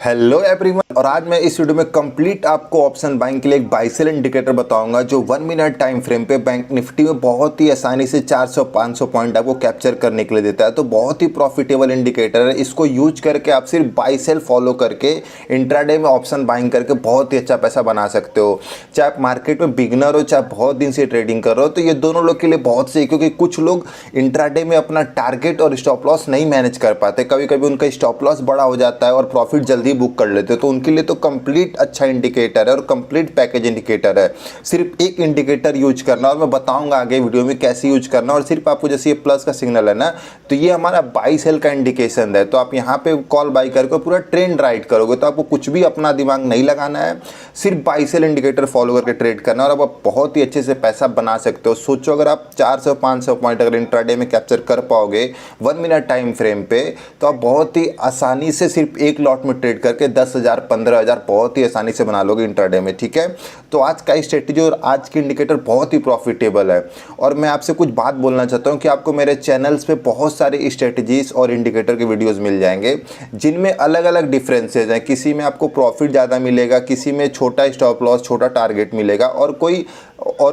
Hello everyone, और आज मैं इस वीडियो में कंप्लीट आपको ऑप्शन बाइंग के लिए एक बाय सेल इंडिकेटर बताऊंगा जो 1 मिनट टाइम फ्रेम पे बैंक निफ्टी में बहुत ही आसानी से 400-500 पॉइंट आपको कैप्चर करने के लिए देता है। तो बहुत ही प्रॉफिटेबल इंडिकेटर है। इसको यूज करके आप सिर्फ बाय सेल फॉलो करके इंट्राडे में ऑप्शन बाइंग करके बहुत ही अच्छा पैसा बना सकते हो। चाहे आप मार्केट में बिगनर हो चाहे बहुत दिन से ट्रेडिंग कर रहे हो, तो ये दोनों लोग के लिए बहुत सही, क्योंकि कुछ लोग इंट्राडे में अपना टारगेट और स्टॉप लॉस नहीं मैनेज कर पाते। कभी कभी उनका स्टॉप लॉस बड़ा हो जाता है और प्रॉफिट जल्दी बुक कर लेते हो, तो उनके लिए तो कंप्लीट अच्छा इंडिकेटर है और कंप्लीट पैकेज इंडिकेटर है। सिर्फ एक इंडिकेटर यूज करना, और मैं बताऊंगा आगे वीडियो में कैसे यूज करना। और सिर्फ आपको जैसे ये प्लस का सिग्नल है ना, तो ये हमारा बाई सेल का इंडिकेशन है। तो आप यहाँ पे कॉल बाई करके पूरा ट्रेंड राइट करोगे, तो आपको कुछ भी अपना दिमाग नहीं लगाना है, सिर्फ बाई सेल इंडिकेटर फॉलो करके ट्रेड करना, और आप बहुत ही अच्छे से पैसा बना सकते हो। सोचो अगर आप 400-500 पॉइंट अगर इंट्राडे में कैप्चर कर पाओगे 1 मिनट टाइम फ्रेम पे, तो आप बहुत ही आसानी से सिर्फ एक लॉट में ट्रेड करके 10,000 15,000 बहुत ही आसानी से बना लोगे इंट्राडे में। ठीक है, तो आज का स्ट्रेटेजी और आज की इंडिकेटर बहुत ही प्रॉफिटेबल है। और मैं आपसे कुछ बात बोलना चाहता हूं कि आपको मेरे चैनल्स पे बहुत सारे स्ट्रेटेजीज और इंडिकेटर के वीडियोस मिल जाएंगे, जिनमें अलग अलग डिफरेंसेज हैं। किसी में आपको प्रॉफिट ज़्यादा मिलेगा, किसी में छोटा स्टॉप लॉस छोटा टारगेट मिलेगा, और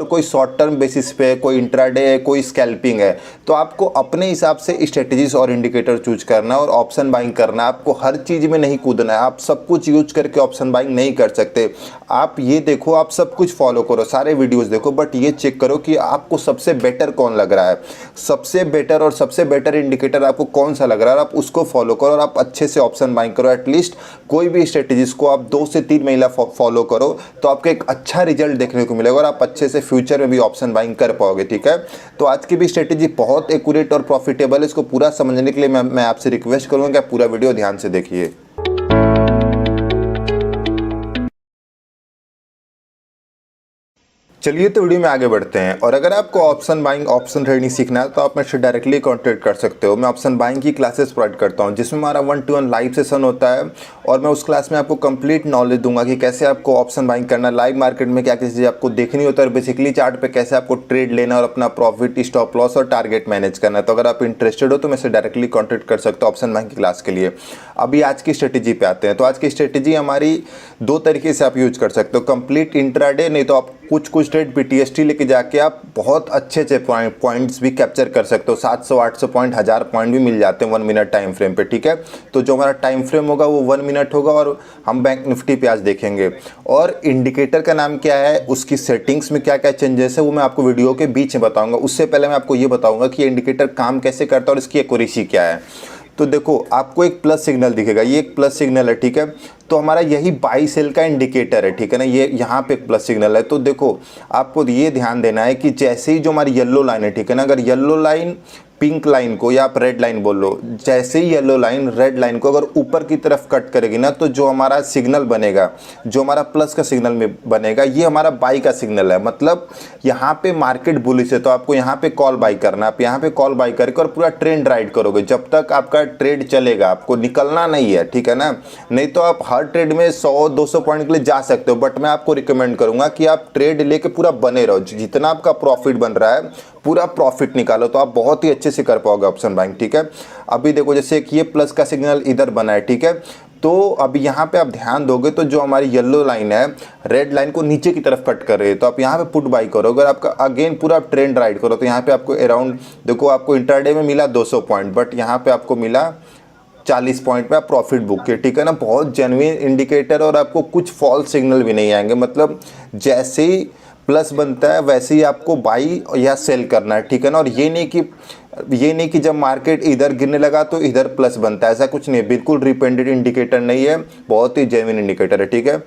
कोई शॉर्ट टर्म बेसिस पे, कोई इंट्राडे है, कोई स्कैल्पिंग है। तो आपको अपने हिसाब से स्ट्रेटेजीज और इंडिकेटर चूज करना और ऑप्शन बाइंग करना। आपको हर चीज़ में नहीं कूदना है, आप सब कुछ यूज करके ऑप्शन बाइंग नहीं कर सकते। आप ये देखो, आप सब कुछ फॉलो करो, सारे वीडियोस देखो, बट ये चेक करो कि आपको सबसे बेटर कौन लग रहा है, सबसे बेटर और सबसे बेटर इंडिकेटर आपको कौन सा लग रहा है, और आप उसको फॉलो करो और आप अच्छे से ऑप्शन बाइंग करो। एटलीस्ट कोई भी स्ट्रेटेजीज को आप 2 से 3 महीना फॉलो करो, तो आपको एक अच्छा रिजल्ट देखने को मिलेगा और आप अच्छे से फ्यूचर में भी ऑप्शन बाइंग कर पाओगे। ठीक है, तो आज की भी स्ट्रेटेजी बहुत एक्यूरेट और प्रॉफिटेबल है। इसको पूरा समझने के लिए मैं आपसे रिक्वेस्ट करूंगा कि आप पूरा वीडियो ध्यान से देखिए। चलिए तो वीडियो में आगे बढ़ते हैं। और अगर आपको ऑप्शन बाइंग ऑप्शन ट्रेडिंग सीखना है, तो आप मेरे से डायरेक्टली कॉन्टैक्ट कर सकते हो। मैं ऑप्शन बाइंग की क्लासेस प्रोवाइड करता हूं, जिसमें हमारा 1-to-1 लाइव सेशन होता है, और मैं उस क्लास में आपको कंप्लीट नॉलेज दूंगा कि कैसे आपको ऑप्शन बाइंग करना, लाइव मार्केट में क्या क्या चीज़ें आपको देखनी होता है, और बेसिकली चार्ट पे कैसे आपको ट्रेड लेना और अपना प्रॉफिट, स्टॉप लॉस और टारगेट मैनेज करना है। तो अगर आप इंटरेस्टेड हो तो मेरे से डायरेक्टली कॉन्टैक्ट कर सकते हो ऑप्शन बाइंग की क्लास के लिए। अभी आज की स्ट्रेटेजी पे आते हैं। तो आज की स्ट्रेटेजी हमारी 2 तरीके से आप यूज कर सकते हो, कंप्लीट इंट्राडे, नहीं तो आप कुछ ट्रेड पीटीएसटी लेके जाके आप बहुत अच्छे पॉइंट्स भी कैप्चर कर सकते हो। 700-800 पॉइंट, 1000 पॉइंट भी मिल जाते हैं 1 मिनट टाइम फ्रेम पे। ठीक है, तो जो हमारा टाइम फ्रेम होगा वो 1 मिनट होगा, और हम बैंक निफ्टी पे आज देखेंगे। और इंडिकेटर का नाम क्या है, उसकी सेटिंग्स में क्या क्या चेंजेस है, वो मैं आपको वीडियो के बीच में बताऊंगा। उससे पहले मैं आपको ये बताऊंगा कि ये इंडिकेटर काम कैसे करता है और इसकी एक्यूरेसी क्या है। तो देखो, आपको एक प्लस सिग्नल दिखेगा, ये एक प्लस सिग्नल है। ठीक है, तो हमारा यही बाई सेल का इंडिकेटर है। ठीक है ना, ये यहाँ पे एक प्लस सिग्नल है। तो देखो, आपको ये ध्यान देना है कि जैसे ही जो हमारी येलो लाइन है, ठीक है ना, अगर येलो लाइन पिंक लाइन को, या आप रेड लाइन बोल लो, जैसे ही येलो लाइन रेड लाइन को अगर ऊपर की तरफ कट करेगी ना, तो जो हमारा सिग्नल बनेगा, जो हमारा प्लस का सिग्नल में बनेगा, ये हमारा बाई का सिग्नल है। मतलब यहाँ पे मार्केट बुलिश है, तो आपको यहाँ पे कॉल बाई करना। आप यहाँ पे कॉल बाई करके और पूरा ट्रेंड राइड करोगे जब तक आपका ट्रेड चलेगा, आपको निकलना नहीं है। ठीक है ना, नहीं तो आप हर ट्रेड में 100-200 पॉइंट के लिए जा सकते हो, बट मैं आपको रिकमेंड करूंगा कि आप ट्रेड लेके पूरा बने रहो। जितना आपका प्रॉफिट बन रहा है पूरा प्रॉफिट निकालो, तो आप बहुत ही अच्छे से कर पाओगे ऑप्शन बाइंग। ठीक है, अभी देखो जैसे कि ये प्लस का सिग्नल इधर बना है। ठीक है, तो अभी यहाँ पे आप ध्यान दोगे तो जो हमारी येलो लाइन है रेड लाइन को नीचे की तरफ कट कर रही है, तो आप यहाँ पे पुट बाई करो। अगर आपका अगेन पूरा ट्रेंड राइड करो, तो यहाँ पे आपको अराउंड, देखो आपको इंट्राडे में मिला 200 पॉइंट, बट यहाँ पे आपको मिला 40 पॉइंट पे आप प्रॉफिट बुक किए। ठीक है ना, बहुत जेन्युइन इंडिकेटर, और आपको कुछ फॉल्स सिग्नल भी नहीं आएंगे। मतलब जैसे ही प्लस बनता है वैसे ही आपको बाई या सेल करना है। ठीक है ना, और ये नहीं कि जब मार्केट इधर गिरने लगा तो इधर प्लस बनता है, ऐसा कुछ नहीं है। बिल्कुल डिपेंडेंट इंडिकेटर नहीं है, बहुत ही जेन्युइन इंडिकेटर है। ठीक है,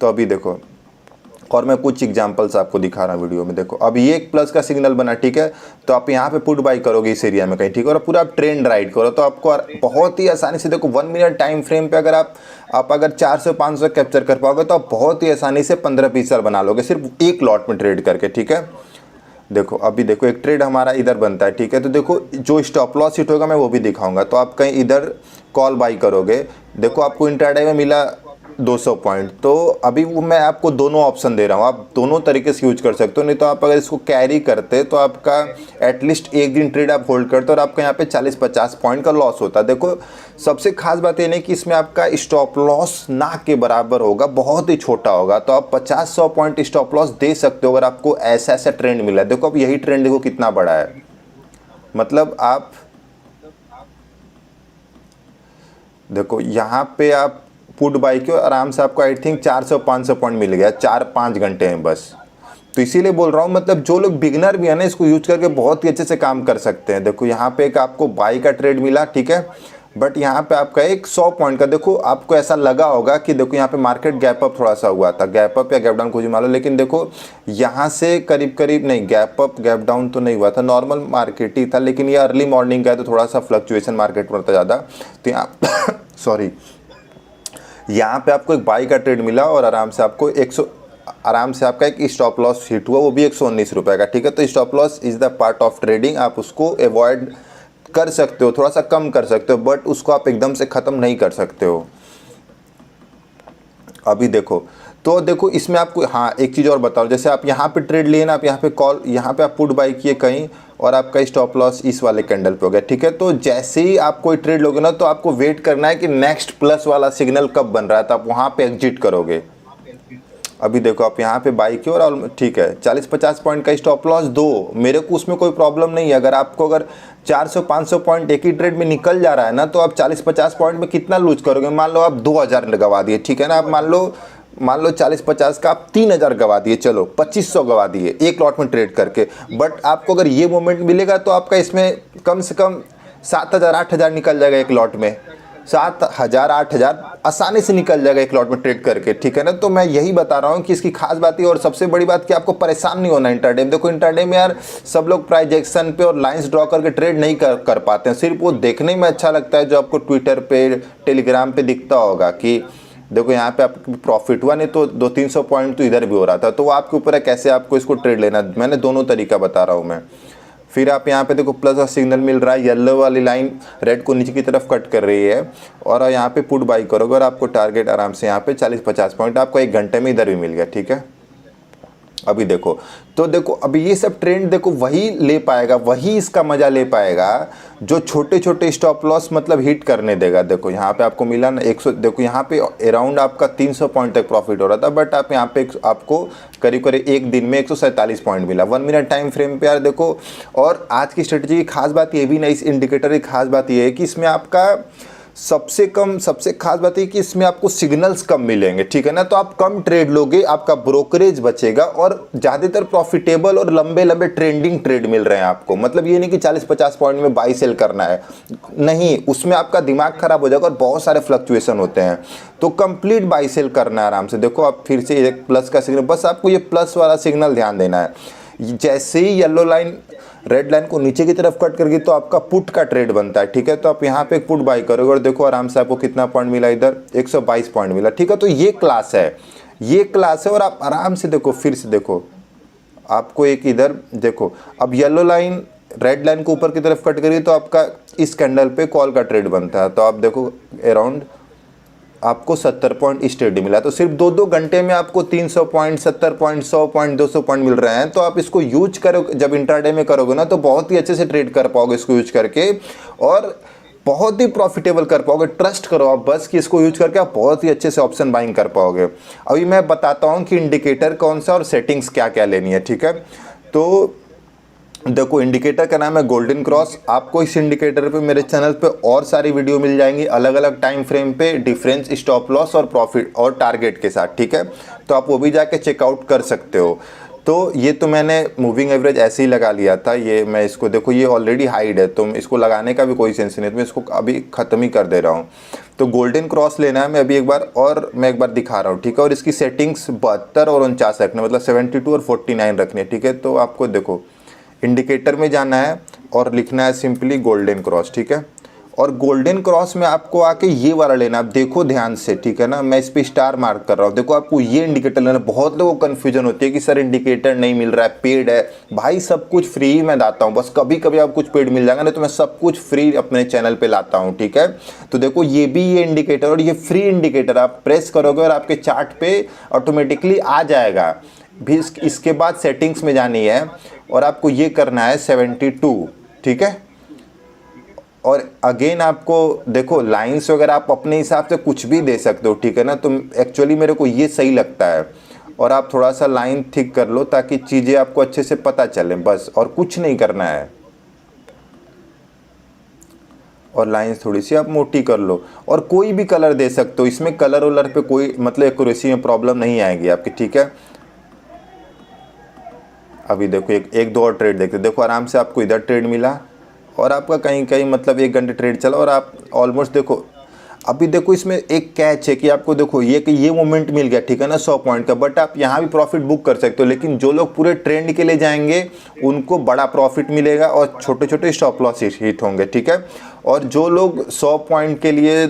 तो अभी देखो, और मैं कुछ एग्जांपल्स आपको दिखा रहा हूँ वीडियो में। देखो, अब ये एक प्लस का सिग्नल बना। ठीक है, तो आप यहाँ पे पुट बाई करोगे इस एरिया में कहीं। ठीक है, और पूरा आप ट्रेंड राइड करो, तो आपको बहुत ही आसानी से, देखो 1 मिनट टाइम फ्रेम पे अगर आप अगर 400-500 कैप्चर कर पाओगे, तो आप बहुत ही आसानी से 15-20 बना लोगे सिर्फ एक लॉट में ट्रेड करके। ठीक है, देखो अभी देखो एक ट्रेड हमारा इधर बनता है। ठीक है, तो देखो जो स्टॉप लॉस हिट होगा मैं वो भी दिखाऊंगा। तो आप कहीं इधर कॉल बाई करोगे, देखो आपको इंट्राडे में मिला 200 पॉइंट। तो अभी वो मैं आपको दोनों ऑप्शन दे रहा हूँ, आप दोनों तरीके से यूज कर सकते हो। नहीं तो आप अगर इसको कैरी करते तो आपका एटलीस्ट एक दिन ट्रेड आप होल्ड करते और आपका यहाँ पे 40-50 पॉइंट का लॉस होता। देखो सबसे खास बात ये नहीं कि इसमें आपका स्टॉप लॉस ना के बराबर होगा, बहुत ही छोटा होगा। तो आप 50-100 पॉइंट स्टॉप लॉस दे सकते हो अगर आपको ऐसा ऐसा ट्रेंड मिला है। देखो अब यही ट्रेंड देखो कितना बड़ा है, मतलब आप देखो यहाँ पे आप पुट बाई के आराम से आपको आई थिंक 400-500 पॉइंट मिल गया 4-5 घंटे में बस। तो इसीलिए बोल रहा हूँ, मतलब जो लोग बिगनर भी है ना, इसको यूज करके बहुत ही अच्छे से काम कर सकते हैं। देखो यहाँ पे एक आपको बाई का ट्रेड मिला, ठीक है, बट यहाँ पे आपका एक 100 पॉइंट का, देखो आपको ऐसा लगा होगा कि देखो यहाँ पे मार्केट गैप अप थोड़ा सा हुआ था, गैप अप या गैप डाउन कुछ मान लो, लेकिन देखो यहाँ से करीब करीब नहीं, गैप अप गैप डाउन तो नहीं हुआ था, नॉर्मल मार्केट ही था। लेकिन ये अर्ली मॉर्निंग का है तो थोड़ा सा फ्लक्चुएशन मार्केट में था ज़्यादा। तो यहाँ सॉरी, यहाँ पे आपको एक बाई का ट्रेड मिला और आराम से आपको 100 आराम से आपका एक स्टॉप लॉस हिट हुआ, वो भी 119 रुपये का, ठीक है। तो stop loss is the part of trading, आप उसको अवॉइड कर सकते हो, थोड़ा सा कम कर सकते हो, बट उसको आप एकदम से ख़त्म नहीं कर सकते हो। अभी देखो तो देखो इसमें आपको हाँ एक चीज़ और बताओ, जैसे आप यहाँ पे ट्रेड लिए ना, आप यहाँ पे कॉल, यहाँ पे आप पुट बाई किए कहीं और आपका स्टॉप लॉस इस वाले कैंडल पे हो गया, ठीक है। तो जैसे ही आप कोई ट्रेड लोगे ना, तो आपको वेट करना है कि नेक्स्ट प्लस वाला सिग्नल कब बन रहा है, तो आप वहाँ पे एग्जिट करोगे। अभी देखो आप यहाँ पे बाई की और ठीक है 40-50 पॉइंट का स्टॉप लॉस दो, मेरे को उसमें कोई प्रॉब्लम नहीं है। अगर आपको अगर 400-500 पॉइंट एक ही ट्रेड में निकल जा रहा है ना, तो आप 40-50 पॉइंट में कितना लूज करोगे। मान लो आप 2000 गवा दिए, ठीक है ना, आप मान लो 40-50 का आप 3000 गवा दिए, चलो 2500 गवा दिए एक लॉट में ट्रेड करके। बट आपको अगर ये मोमेंट मिलेगा तो आपका इसमें कम से कम 7000-8000 निकल जाएगा एक लॉट में, 7000-8000 आसानी से निकल जाएगा एक लॉट में ट्रेड करके, ठीक है ना। तो मैं यही बता रहा हूँ कि इसकी खास बात है, और सबसे बड़ी बात कि आपको परेशान नहीं होना इंट्राडे में। देखो इंट्राडे में यार सब लोग प्राइजेक्शन पे और लाइंस ड्रॉ करके ट्रेड नहीं कर पाते हैं, सिर्फ वो देखने में अच्छा लगता है जो आपको ट्विटर पे टेलीग्राम पे दिखता होगा कि देखो यहाँ पे आपको प्रॉफिट हुआ, नहीं तो 200-300 पॉइंट तो इधर भी हो रहा था। तो वो आपके ऊपर है कैसे आपको इसको ट्रेड लेना, मैंने दोनों तरीका बता रहा हूँ मैं। फिर आप यहाँ पे देखो प्लस का सिग्नल मिल रहा है, येलो वाली लाइन रेड को नीचे की तरफ कट कर रही है, और यहाँ पे पुट बाई करोगे और आपको टारगेट आराम से यहाँ पे 40-50 पॉइंट आपको एक घंटे में इधर भी मिल गया, ठीक है। अभी देखो तो देखो अभी ये सब ट्रेंड देखो वही ले पाएगा, वही इसका मजा ले पाएगा जो छोटे छोटे स्टॉप लॉस मतलब हिट करने देगा। देखो यहाँ पे आपको मिला ना 100, देखो यहाँ पे अराउंड आपका 300 पॉइंट तक प्रॉफिट हो रहा था, बट आप यहाँ पे आपको करीब करीब एक दिन में 147 पॉइंट मिला 1 मिनट टाइम फ्रेम पे यार। देखो और आज की स्ट्रेटजी की खास बात ये भी नहीं, इस इंडिकेटर की खास बात ये है कि इसमें आपका सबसे खास बात है कि इसमें आपको सिग्नल्स कम मिलेंगे, ठीक है ना। तो आप कम ट्रेड लोगे, आपका ब्रोकरेज बचेगा और ज़्यादातर प्रॉफिटेबल और लंबे लंबे ट्रेंडिंग ट्रेड मिल रहे हैं आपको। मतलब ये नहीं कि 40-50 पॉइंट में बाई सेल करना है, नहीं, उसमें आपका दिमाग खराब हो जाएगा और बहुत सारे फ्लक्चुएशन होते हैं। तो कंप्लीट बाई सेल करना है आराम से। देखो आप फिर से एक प्लस का सिग्नल, बस आपको ये प्लस वाला सिग्नल ध्यान देना है। जैसे ही येलो लाइन रेड लाइन को नीचे की तरफ कट करके तो आपका पुट का ट्रेड बनता है, ठीक है। तो आप यहाँ पे एक पुट बाई करोगे और देखो आराम से आपको कितना पॉइंट मिला, इधर 122 पॉइंट मिला, ठीक है। तो ये क्लास है, ये क्लास है। और आप आराम से देखो, फिर से देखो आपको एक इधर देखो, अब येलो लाइन रेड लाइन को ऊपर की तरफ कट करिए तो आपका इस कैंडल पे कॉल का ट्रेड बनता है। तो आप देखो अराउंड आपको 70 पॉइंट इस ट्रेड मिला। तो सिर्फ 2-2 घंटे में आपको 300 पॉइंट, 70 पॉइंट, 100 पॉइंट, 200 पॉइंट मिल रहे हैं। तो आप इसको यूज करो, जब इंट्राडे में करोगे ना तो बहुत ही अच्छे से ट्रेड कर पाओगे इसको यूज करके, और बहुत ही प्रॉफिटेबल कर पाओगे। ट्रस्ट करो आप बस कि इसको यूज करके आप बहुत ही अच्छे से ऑप्शन बाइंग कर पाओगे। अभी मैं बताता हूँ कि इंडिकेटर कौन सा और सेटिंग्स क्या क्या लेनी है, ठीक है। तो देखो इंडिकेटर का नाम है गोल्डन क्रॉस। आपको इस इंडिकेटर पे मेरे चैनल पे और सारी वीडियो मिल जाएंगी अलग अलग टाइम फ्रेम पे, डिफरेंस, स्टॉप लॉस और प्रॉफिट और टारगेट के साथ, ठीक है। तो आप वो भी जाके चेकआउट कर सकते हो। तो ये तो मैंने मूविंग एवरेज ऐसे ही लगा लिया था, ये मैं इसको देखो ये ऑलरेडी हाइड है, तो इसको लगाने का भी कोई सेंस नहीं है, तो मैं इसको अभी ख़त्म ही कर दे रहा हूँ। तो गोल्डन क्रॉस लेना है, मैं अभी एक बार दिखा रहा हूँ, ठीक है। और इसकी सेटिंग्स 72 और 49 रखना, मतलब 72 और 49 रखनी है, ठीक है। तो आपको देखो इंडिकेटर में जाना है और लिखना है सिंपली गोल्डन क्रॉस, ठीक है। और गोल्डन क्रॉस में आपको आके ये वाला लेना, आप देखो ध्यान से, ठीक है ना, मैं इस पे स्टार मार्क कर रहा हूँ, देखो आपको ये इंडिकेटर लेना। बहुत लोगों को कन्फ्यूजन होती है कि सर इंडिकेटर नहीं मिल रहा है, पेड है। भाई सब कुछ फ्री ही मैं लाता हूँ, बस कभी कभी आपको कुछ पेड मिल जाएगा, नहीं तो मैं सब कुछ फ्री अपने चैनल पे लाता हूँ, ठीक है। तो देखो ये भी ये इंडिकेटर और ये फ्री इंडिकेटर आप प्रेस करोगे और आपके चार्ट पे ऑटोमेटिकली आ जाएगा। भी इसके बाद सेटिंग्स में जानी है और आपको ये करना है 72, ठीक है। और अगेन आपको देखो लाइंस वगैरह आप अपने हिसाब से कुछ भी दे सकते हो, ठीक है ना। तो एक्चुअली मेरे को ये सही लगता है। और आप थोड़ा सा लाइन थिक कर लो ताकि चीज़ें आपको अच्छे से पता चले, बस, और कुछ नहीं करना है। और लाइंस थोड़ी सी आप मोटी कर लो और कोई भी कलर दे सकते हो, इसमें कलर वलर पे कोई मतलब एक्यूरेसी में प्रॉब्लम नहीं आएगी आपकी, ठीक है। अभी देखो एक दो और ट्रेड देखते, देखो आराम से आपको इधर ट्रेड मिला और आपका कहीं कहीं मतलब 1 घंटे ट्रेड चला और आप ऑलमोस्ट देखो। अभी देखो इसमें एक कैच है कि आपको देखो ये कि ये मोमेंट मिल गया, ठीक है ना, 100 पॉइंट का, बट आप यहाँ भी प्रॉफिट बुक कर सकते हो। लेकिन जो लोग पूरे ट्रेंड के लिए जाएंगे उनको बड़ा प्रॉफिट मिलेगा और छोटे छोटे स्टॉप लॉस हिट होंगे, ठीक है। और जो लोग 100 पॉइंट के लिए,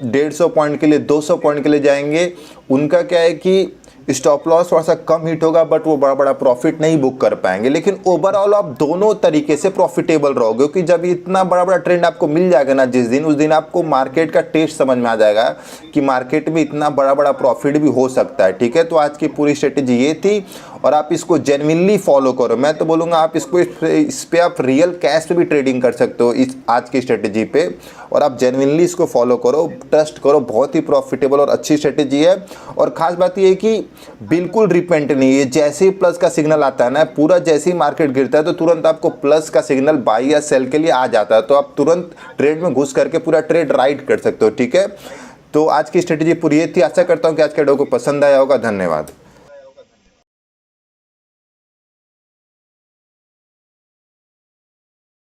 150 पॉइंट के लिए, 200 पॉइंट के लिए जाएंगे, उनका क्या है कि स्टॉप लॉस थोड़ा सा कम हिट होगा बट वो बड़ा बड़ा प्रॉफिट नहीं बुक कर पाएंगे। लेकिन ओवरऑल आप दोनों तरीके से प्रॉफिटेबल रहोगे, क्योंकि जब इतना बड़ा बड़ा ट्रेंड आपको मिल जाएगा ना जिस दिन, उस दिन आपको मार्केट का टेस्ट समझ में आ जाएगा कि मार्केट में इतना बड़ा बड़ा प्रॉफिट भी हो सकता है, ठीक है। तो आज की पूरी स्ट्रेटेजी ये थी और आप इसको जेन्युइनली फॉलो करो। मैं तो बोलूँगा आप इसको इस पे आप रियल कैश पे भी ट्रेडिंग कर सकते हो इस आज की स्ट्रेटेजी पे, और आप जेन्युइनली इसको फॉलो करो, ट्रस्ट करो, बहुत ही प्रॉफिटेबल और अच्छी स्ट्रेटेजी है। और ख़ास बात ये है कि बिल्कुल रिपेंट नहीं है, जैसे ही प्लस का सिग्नल आता है ना, पूरा जैसे ही मार्केट गिरता है तो तुरंत आपको प्लस का सिग्नल बाई या सेल के लिए आ जाता है, तो आप तुरंत ट्रेड में घुस करके पूरा ट्रेड राइट कर सकते हो, ठीक है। तो आज की स्ट्रेटेजी पूरी ये थी। आशा करता हूँ कि आज का वीडियो को पसंद आया होगा। धन्यवाद।